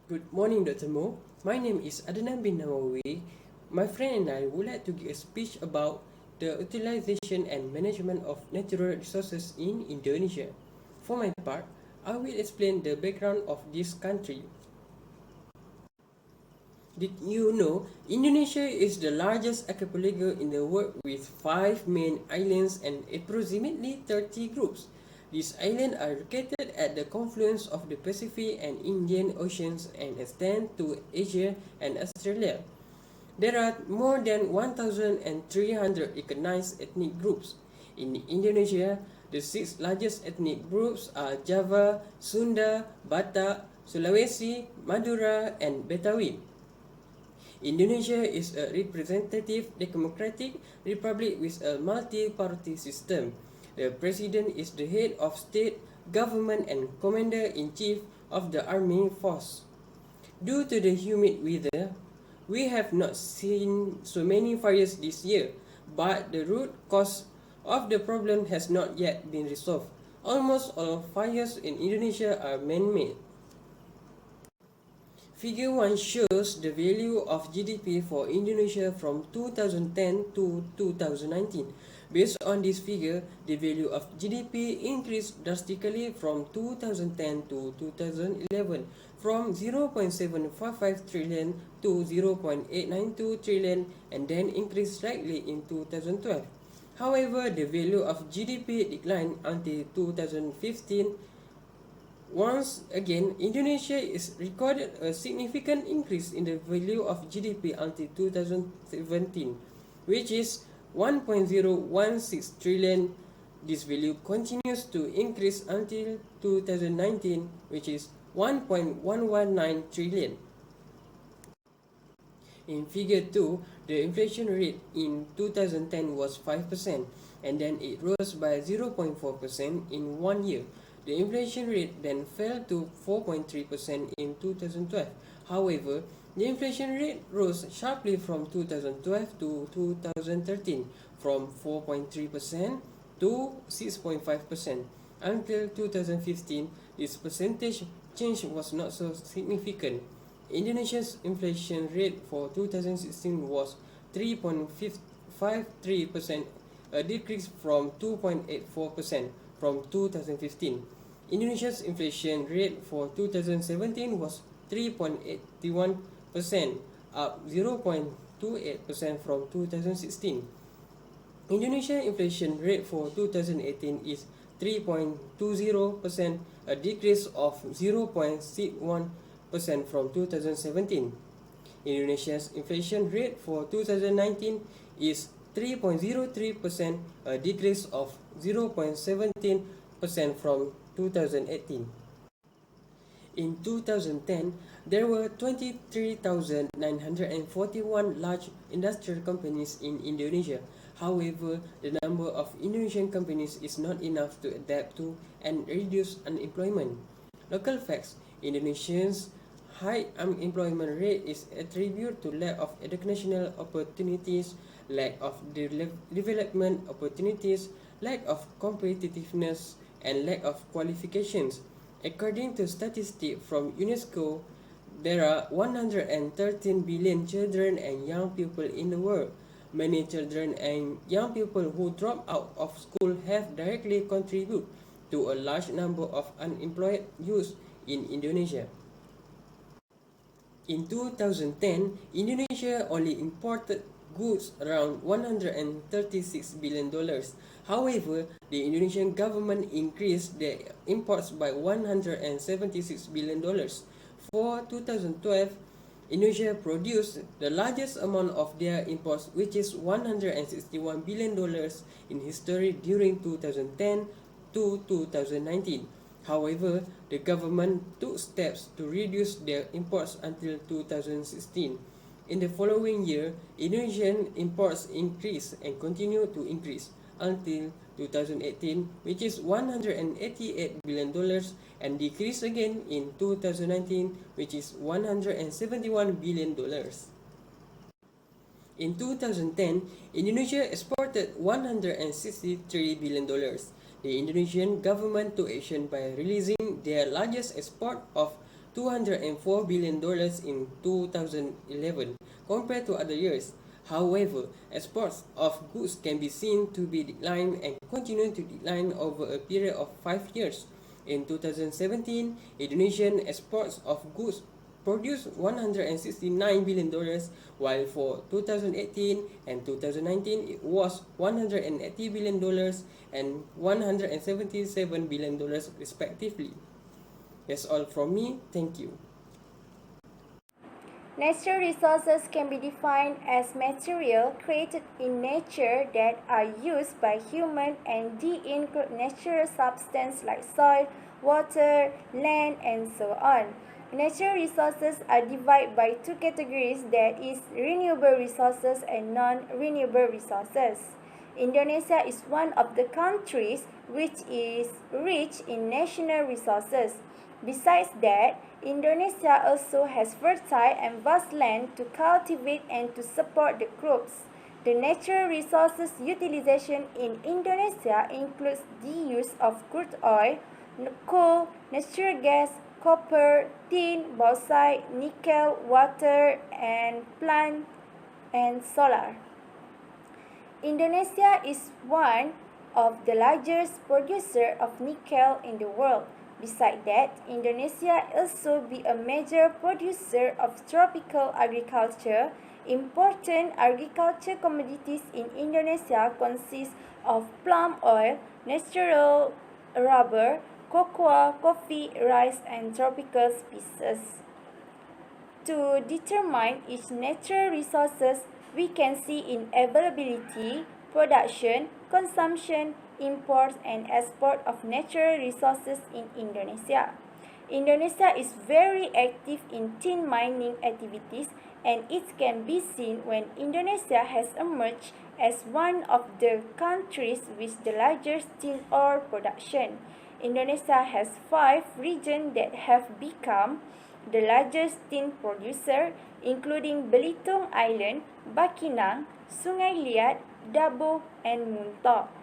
Good morning, Dr. Moe. My name is Adnan bin Nawawi. My friend and I would like to give a speech about the utilization and management of natural resources in Indonesia. For my part, I will explain the background of this country. Did you know Indonesia is the largest archipelago in the world with 5 main islands and approximately 30 groups? These islands are located at the confluence of the Pacific and Indian Oceans and extend to Asia and Australia. There are more than 1,300 recognized ethnic groups. In Indonesia, the 6 largest ethnic groups are Java, Sunda, Batak, Sulawesi, Madura, and Betawi. Indonesia is a representative democratic republic with a multi-party system. The president is the head of state, government, and commander-in-chief of the army force. Due to the humid weather, we have not seen so many fires this year, but the root cause of the problem has not yet been resolved. Almost all fires in Indonesia are man-made. Figure 1 shows the value of GDP for Indonesia from 2010 to 2019. Based on this figure, the value of GDP increased drastically from 2010 to 2011 from 0.755 trillion to 0.892 trillion and then increased slightly in 2012. However, the value of GDP declined until 2015. Once again, Indonesia is recorded a significant increase in the value of GDP until 2017, which is 1.016 trillion. This value continues to increase until 2019, which is 1.119 trillion. In figure 2, the inflation rate in 2010 was 5% and then it rose by 0.4% in 1 year. The inflation rate then fell to 4.3% in 2012. However, the inflation rate rose sharply from 2012 to 2013 from 4.3% to 6.5%. Until 2015, this percentage change was not so significant. Indonesia's inflation rate for 2016 was 3.53%, a decrease from 2.84% from 2015. Indonesia's inflation rate for 2017 was 3.81%, up 0.28% from 2016. Indonesia's inflation rate for 2018 is 3.20%, a decrease of 0.61% from 2017. Indonesia's inflation rate for 2019 is 3.03%, a decrease of 0.17% from 2018. In 2010, there were 23,941 large industrial companies in Indonesia. However, the number of Indonesian companies is not enough to adapt to and reduce unemployment. Local facts: Indonesia's high unemployment rate is attributed to lack of educational opportunities, lack of development opportunities, lack of competitiveness, and lack of qualifications. According to statistics from UNESCO, there are 113 billion children and young people in the world. Many children and young people who drop out of school have directly contributed to a large number of unemployed youth in Indonesia. In 2010, Indonesia only imported goods around $136 billion. However, the Indonesian government increased their imports by $176 billion. For 2012, Indonesia produced the largest amount of their imports, which is $161 billion in history during 2010 to 2019. However, the government took steps to reduce their imports until 2016. In the following year, Indonesian imports increased and continued to increase until 2018, which is $188 billion, and decreased again in 2019, which is $171 billion. In 2010, Indonesia exported $163 billion. The Indonesian government took action by releasing their largest export of $204 billion in 2011 compared to other years. However, exports of goods can be seen to be declined and continue to decline over a period of 5 years. In 2017, Indonesian exports of goods produced $169 billion, while for 2018 and 2019 it was $180 billion and $177 billion respectively. That's all from me. Thank you. Natural resources can be defined as material created in nature that are used by humans and they include natural substances like soil, water, land, and so on. Natural resources are divided by two categories, that is renewable resources and non-renewable resources. Indonesia is one of the countries which is rich in natural resources. Besides that, Indonesia also has fertile and vast land to cultivate and to support the crops. The natural resources utilization in Indonesia includes the use of crude oil, coal, natural gas, copper, tin, bauxite, nickel, water, and plant and solar. Indonesia is one of the largest producers of nickel in the world. Besides that, Indonesia also be a major producer of tropical agriculture. Important agriculture commodities in Indonesia consist of palm oil, natural rubber, cocoa, coffee, rice, and tropical spices. To determine its natural resources, we can see in availability, production, consumption, import, and export of natural resources in Indonesia. Indonesia is very active in tin mining activities, and it can be seen when Indonesia has emerged as one of the countries with the largest tin ore production. Indonesia has 5 regions that have become the largest tin producer, including Belitung Island, Baukinang, Sungai Liat, Dabo, and Muntok.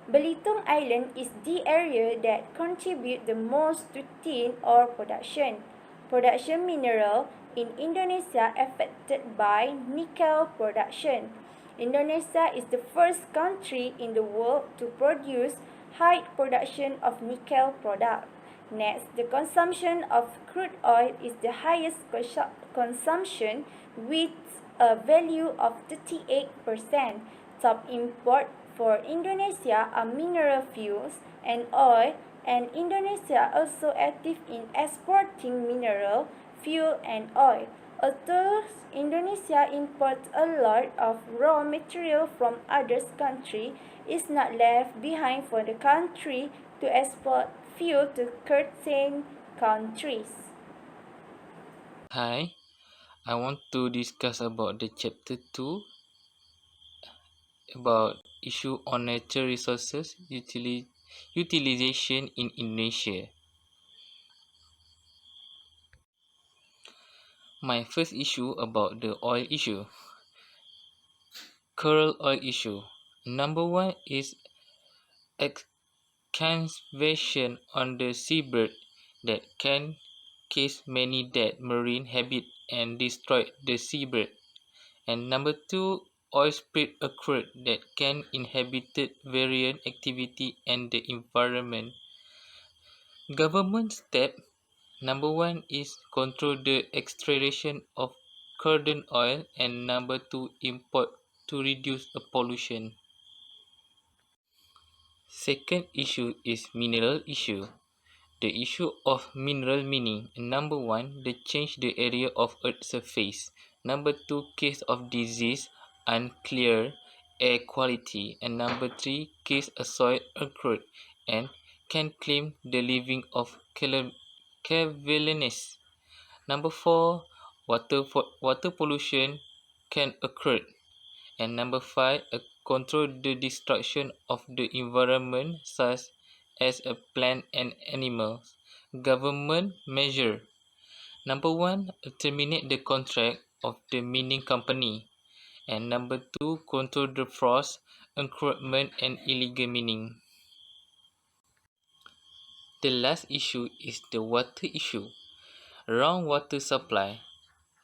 Belitung Island is the area that contributes the most to tin ore production. Production mineral in Indonesia affected by nickel production. Indonesia is the first country in the world to produce high production of nickel product. Next, the consumption of crude oil is the highest consumption with a value of 38%. Top import for Indonesia are mineral fuels and oil, and Indonesia also active in exporting mineral, fuel, and oil. Although Indonesia imports a lot of raw material from other countries, it's not left behind for the country to export fuel to certain countries. Hi, I want to discuss about the chapter 2 about issue on natural resources utilization in Indonesia. My first issue about the oil issue. Crude oil issue. Number one is excavation on the seabed that can cause many dead marine habitat and destroy the seabed. And number two, oil spill occurred that can inhibit various activity and the environment. Government step number one is control the extraction of crude oil and number two import to reduce the pollution. Second issue is mineral issue. The issue of mineral meaning. Number one, the change the area of Earth's surface. Number two, case of disease, unclear air quality. And number three, case a soil occurred and can claim the living of cavernous. Number four, water pollution can occur. And number five, control the destruction of the environment such as a plant and animals. Government measure. Number one, terminate the contract of the mining company. And number two, control the fraud, encroachment and illegal mining. The last issue is the water issue. Around water supply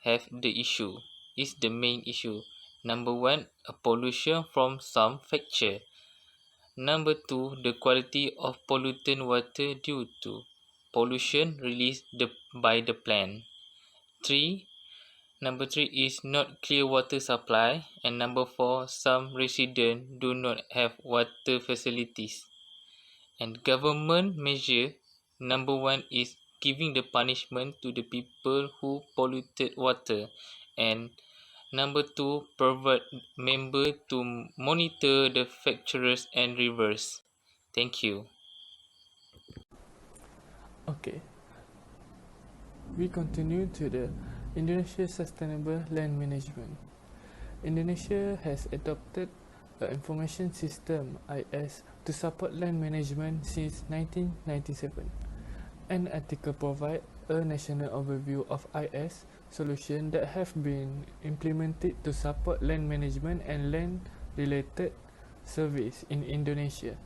have the issue is the main issue. Number one, a pollution from some factor. Number two, the quality of pollutant water due to pollution released by the plant. Three, Number three is not clear water supply, and number four, some residents do not have water facilities. And government measure number one is giving the punishment to the people who polluted water, and number two, provide member to monitor the factors and rivers. Thank you. Okay, we continue to the Indonesia Sustainable Land Management. Indonesia has adopted an information system IS to support land management since 1997. An article provides a national overview of IS solutions that have been implemented to support land management and land related service in Indonesia.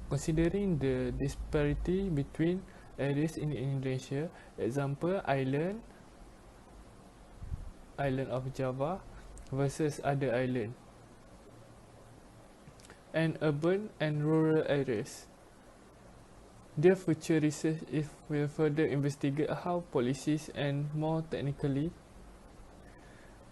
Considering the disparity between areas in Indonesia, example island of Java versus other island, and urban and rural areas. Their future research will further investigate how policies and more technically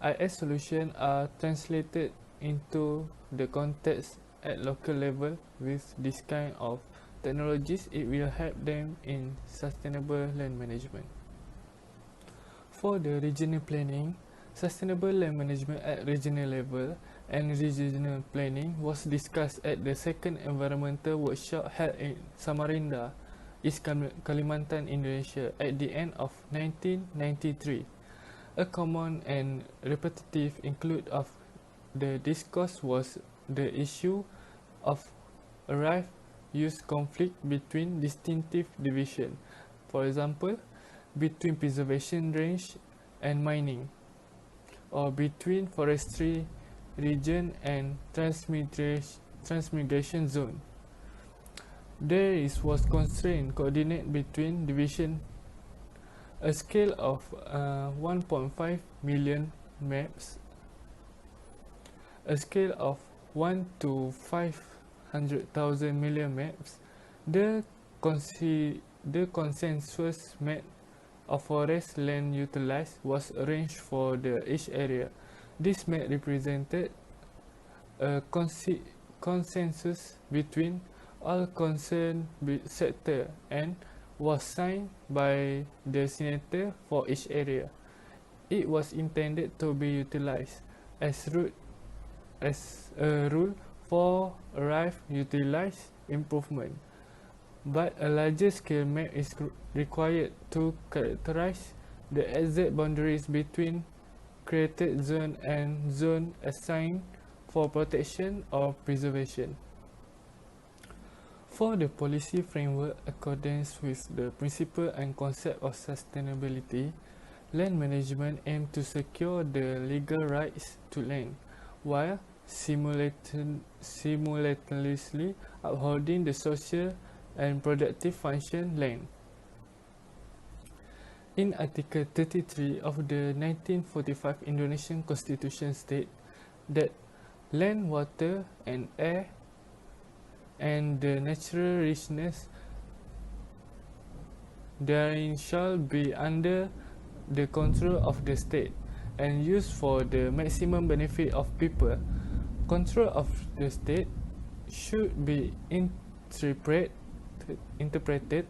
IS solutions are translated into the context at local level. With this kind of technologies, it will help them in sustainable land management. For the regional planning, sustainable land management at regional level and regional planning was discussed at the second environmental workshop held in Samarinda, East Kalimantan, Indonesia at the end of 1993. A common and repetitive include of the discourse was the issue of arrived use conflict between distinctive division, for example, between preservation range and mining, or between forestry region and transmigration zone. There was constraint coordinate between division. A scale of 1.5 million maps, a scale of 1 to 500,000 million maps, the consensus map of forest land utilized was arranged for each area. This map represented a consensus between all concerned sector and was signed by the senator for each area. It was intended to be utilized as a rule for arrive utilized improvement, but a larger scale map is required to characterize the exact boundaries between created zone and zone assigned for protection or preservation. For the policy framework, accordance with the principle and concept of sustainability, land management aims to secure the legal rights to land, while simultaneously upholding the social and productive function land. In Article 33 of the 1945 Indonesian Constitution state that land, water and air and the natural richness therein shall be under the control of the state and used for the maximum benefit of people. Control of the state should be interpreted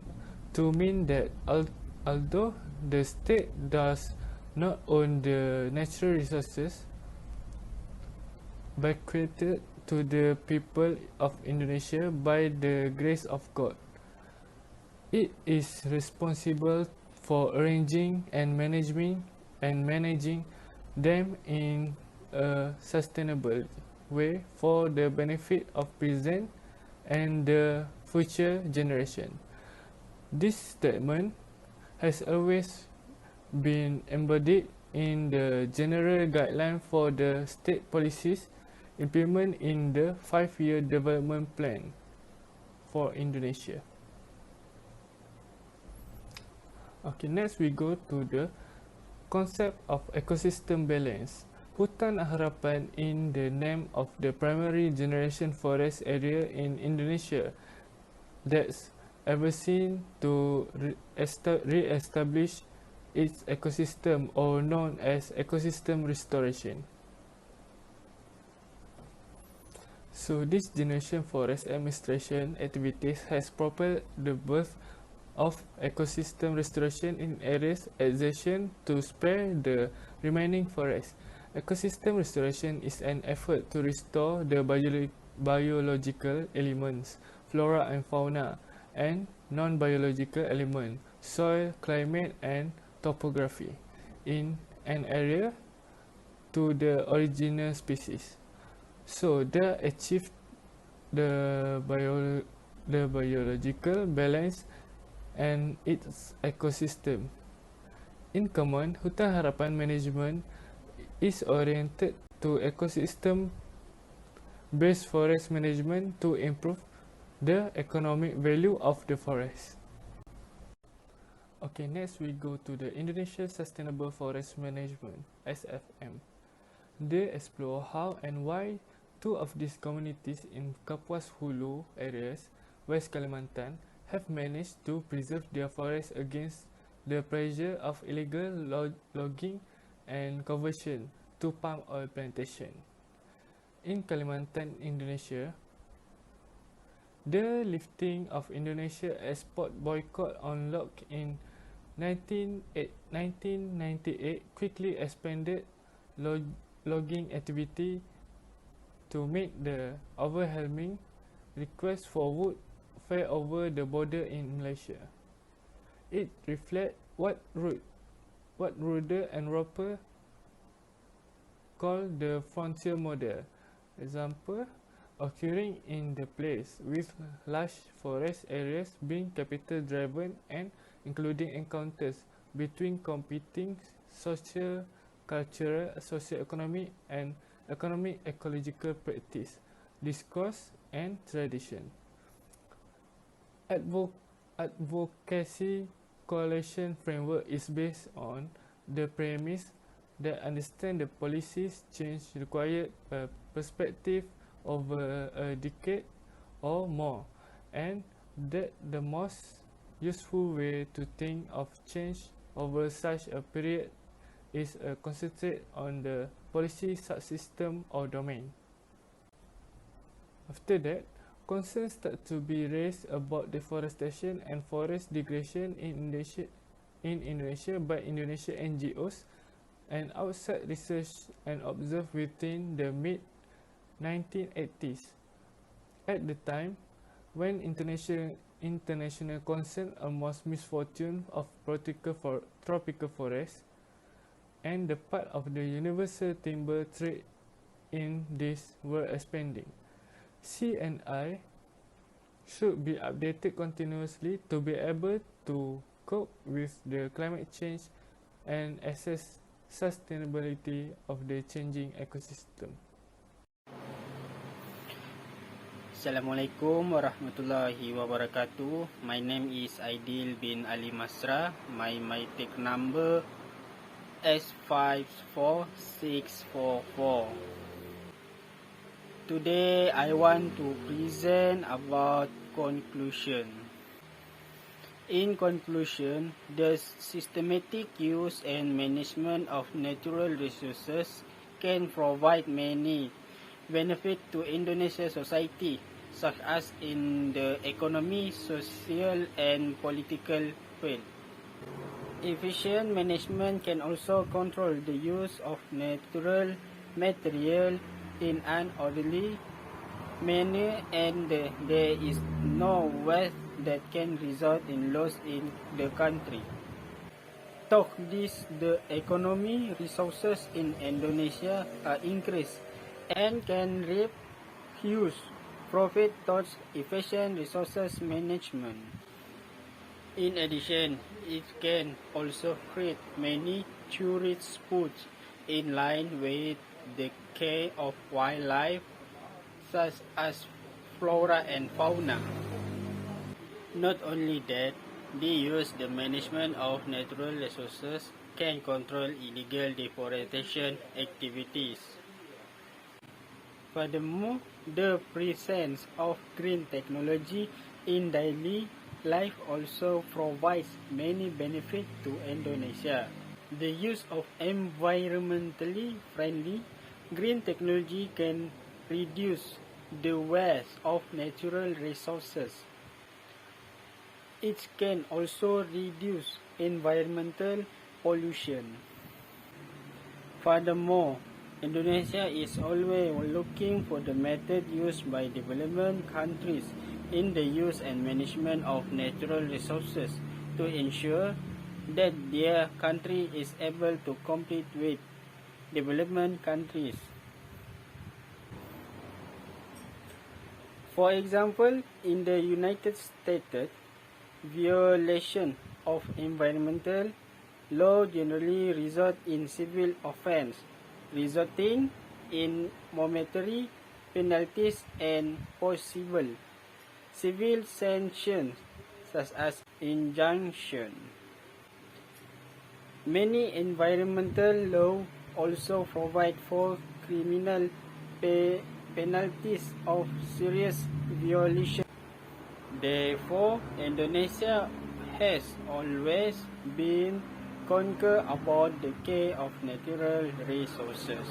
to mean that although the state does not own the natural resources bequeathed to the people of Indonesia by the grace of God, it is responsible for arranging and managing them in a sustainable way for the benefit of present and the future generation. This statement has always been embodied in the general guideline for the state policies implemented in the 5-year development plan for Indonesia. Okay, next we go to the concept of ecosystem balance. Hutan harapan in the name of the primary generation forest area in Indonesia that's ever seen to re-establish its ecosystem, or known as ecosystem restoration. So this generation forest administration activities has propelled the birth of ecosystem restoration in areas adjacent to spare the remaining forest. Ecosystem restoration is an effort to restore the biological elements, flora and fauna, and non-biological elements, soil, climate, and topography, in an area to the original species. So they achieve the biological balance and its ecosystem. In common, hutan harapan management is oriented to ecosystem-based forest management to improve the economic value of the forest. Okay, next we go to the Indonesia Sustainable Forest Management, SFM. They explore how and why two of these communities in Kapuas Hulu areas, West Kalimantan, have managed to preserve their forests against the pressure of illegal logging and conversion to palm oil plantation. In Kalimantan, Indonesia, the lifting of Indonesia export boycott on log in 1998 quickly expanded logging activity to meet the overwhelming request for wood far over the border in Malaysia. It reflects what Ruder and Roper call the frontier model, example occurring in the place with large forest areas being capital driven and including encounters between competing social, cultural, socio-economic, and economic ecological practice, discourse, and tradition. Advocacy coalition framework is based on the premise that understand the policies change required a perspective over a decade or more, and that the most useful way to think of change over such a period is a concentrate on the policy subsystem or domain. After that, concerns start to be raised about deforestation and forest degradation in Indonesia by Indonesian NGOs and outside research and observed within the mid-1980s. At the time, when international concern amongst misfortune of tropical forests and the part of the universal timber trade in this were expanding. C&I should be updated continuously to be able to cope with the climate change and assess sustainability of the changing ecosystem. Assalamualaikum warahmatullahi wabarakatuh. My name is Aidil bin Ali Masra. My MyTech number S54644. Today I want to present about conclusion. In conclusion, the systematic use and management of natural resources can provide many benefits to Indonesian society, such as in the economy, social, and political field. Efficient management can also control the use of natural material in an orderly manner, and there is no waste that can result in loss in the country. Through this, the economy resources in Indonesia are increased and can reap huge profit towards efficient resources management. In addition, it can also create many tourist spots in line with the care of wildlife, such as flora and fauna. Not only that, the use, the management of natural resources can control illegal deforestation activities. Furthermore, the presence of green technology in daily life also provides many benefits to Indonesia. The use of environmentally friendly green technology can reduce the waste of natural resources. It can also reduce environmental pollution. Furthermore, Indonesia is always looking for the method used by developing countries in the use and management of natural resources to ensure that their country is able to compete with development countries. For example, in the United States, violation of environmental law generally result in civil offense, resulting in monetary penalties and possible civil sanctions such as injunction. Many environmental laws also provide for criminal penalties of serious violation. Therefore, Indonesia has always been concerned about the care of natural resources.